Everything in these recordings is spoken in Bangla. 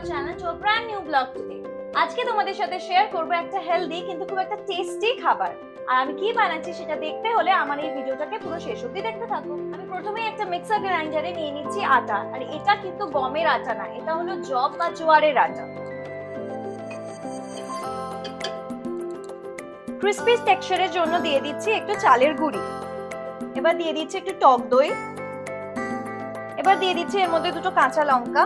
channel to a brand new vlog today. আজকে তোমাদের সাথে শেয়ার করব একটা হেলদি কিন্তু খুব একটা টেস্টি খাবার। আর আমি কি বানাচ্ছি সেটা দেখতে হলে আমার এই ভিডিওটাকে পুরো শেষ অবধি দেখতে থাকো। আমি প্রথমেই একটা মিক্সার গ্রাইন্ডারে নিয়ে নিচ্ছি আটা, আর এটা কিন্তু গমের আটা না, এটা হলো জব বা জোয়ারের আটা। ক্রিসপি টেক্সচারের জন্য দিয়ে দিচ্ছি একটু চালের গুঁড়ি। এবার দিয়ে দিচ্ছি একটু টক দই। এবার দিয়ে দিচ্ছি এর মধ্যে দুটো কাঁচা লঙ্কা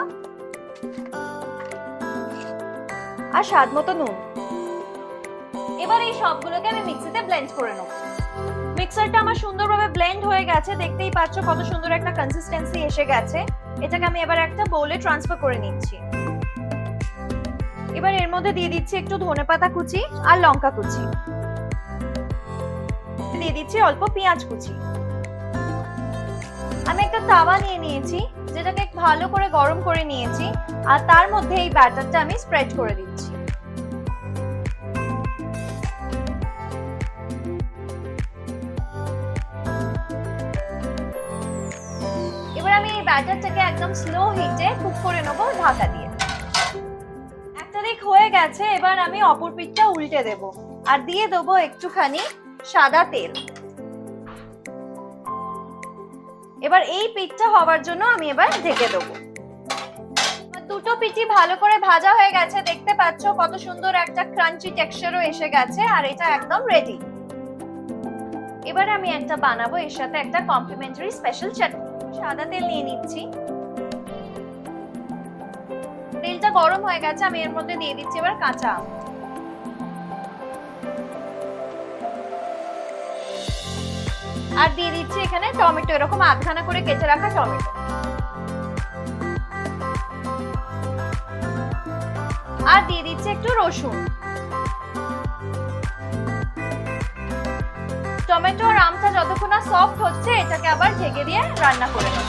আর স্বাদ মতো নুন। এবার এই সবগুলোকে আমি মিক্সিতে ব্লেন্ড করে নেব। মিক্সারটা আমার সুন্দরভাবে ব্লেন্ড হয়ে গেছে, দেখতেই পাচ্ছ কত সুন্দর একটা কনসিস্টেন্সি এসে গেছে। এটাকে আমি এবার একটা বোলে ট্রান্সফার করে নিচ্ছি। এবার এর মধ্যে দিয়ে দিচ্ছি একটু ধনেপাতা কুচি আর লঙ্কা কুচি, দিয়ে দিচ্ছি অল্প পেঁয়াজ কুচি। আমি একটা তাওয়া নিয়ে নিয়েছি, যেটাকে ভালো করে গরম করে নিয়েছি, আর তার মধ্যে এই ব্যাটারটা আমি স্প্রেড করে দিচ্ছি। এবার আমি এই ব্যাটারটাকে একদম স্লো হিটে কুক করে নেবো ঢাকা দিয়ে। একটা দিক হয়ে গেছে, এবার আমি অপর পিঠটা উল্টে দেব আর দিয়ে দেবো একটুখানি সাদা তেল। এবার এই পিঠটা হওয়ার জন্য আমি এবার ঢেকে দেবো। দুটো পিঠই ভালো করে ভাজা হয়ে গেছে, দেখতে পাচ্ছ কত সুন্দর একটা ক্রাঞ্চি টেক্সচারও এসে গেছে, আর এটা একদম রেডি। এবার আমি একটা বানাবো এর সাথে একটা কমপ্লিমেন্টারি স্পেশাল চাটনি। সাদা তেল নিয়ে নিচ্ছি। তেলটা গরম হয়ে গেছে, আমি এর মধ্যে দিয়ে দিচ্ছি এবার কাঁচা আম। আর দিয়ে দিচ্ছি এখানে টমেটো, এরকম আধখানা করে কেটে রাখা টমেটো। আর দিয়ে দিচ্ছি একটু রসুন। টমেটো আর আমটা যতক্ষণ না সফট হচ্ছে, এটাকে আবার ঢেকে দিয়ে রান্না করে নেব।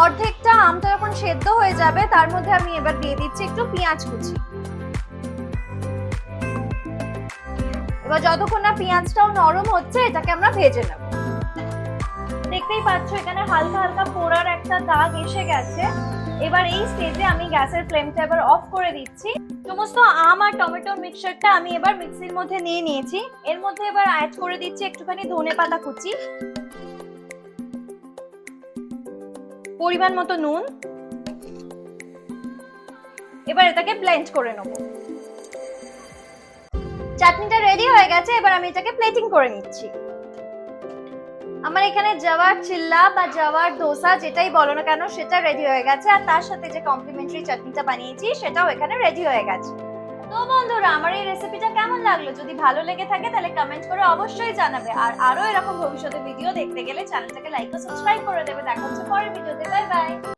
অর্ধেকটা আমটা যখন সেদ্ধ হয়ে যাবে, তার মধ্যে আমি এবার দিয়ে দিচ্ছি একটু পেঁয়াজ কুচি। এবার যতক্ষণ না পেঁয়াজটাও নরম হচ্ছে, এটাকে আমরা ভেজে নেব। দেখতেই পাচ্ছ এখানে হালকা হালকা পোড়ার একটা দাগ এসে গেছে। এবার এই স্টেজে আমি গ্যাসের ফ্লেমটা এবার অফ করে দিচ্ছি। সমস্ত আম আর টমেটো মিক্সচারটা আমি এবার মিক্সির মধ্যে নিয়ে নিয়েছি। এর মধ্যে এবার অ্যাড করে দিচ্ছি একটুখানি ধনেপাতা কুচি, পরিমাণ মতো নুন। এবার এটাকে ব্লেন্ড করে নেব। চাটনিটা রেডি হয়ে গেছে, এবার আমি এটাকে প্লেটিং করে নিচ্ছি। আমার এখানে জাওয়ার চিল্লা বা জাওয়ার দোসা যেটাই বলো না কেন, সেটা রেডি হয়ে গেছে, আর তার সাথে যে কমপ্লিমেন্টারি চাটনিটা বানিয়েছি সেটাও এখানে রেডি হয়ে গেছে। তো বন্ধুরা, আমার এই রেসিপিটা কেমন লাগলো? যদি ভালো লেগে থাকে তাহলে কমেন্ট করে অবশ্যই জানাবে, আর আরো এরকম ভবিষ্যতে ভিডিও দেখতে গেলে চ্যানেলটাকে লাইক ও সাবস্ক্রাইব করে দেবে। দেখা হচ্ছে পরের ভিডিওতে। Bye bye.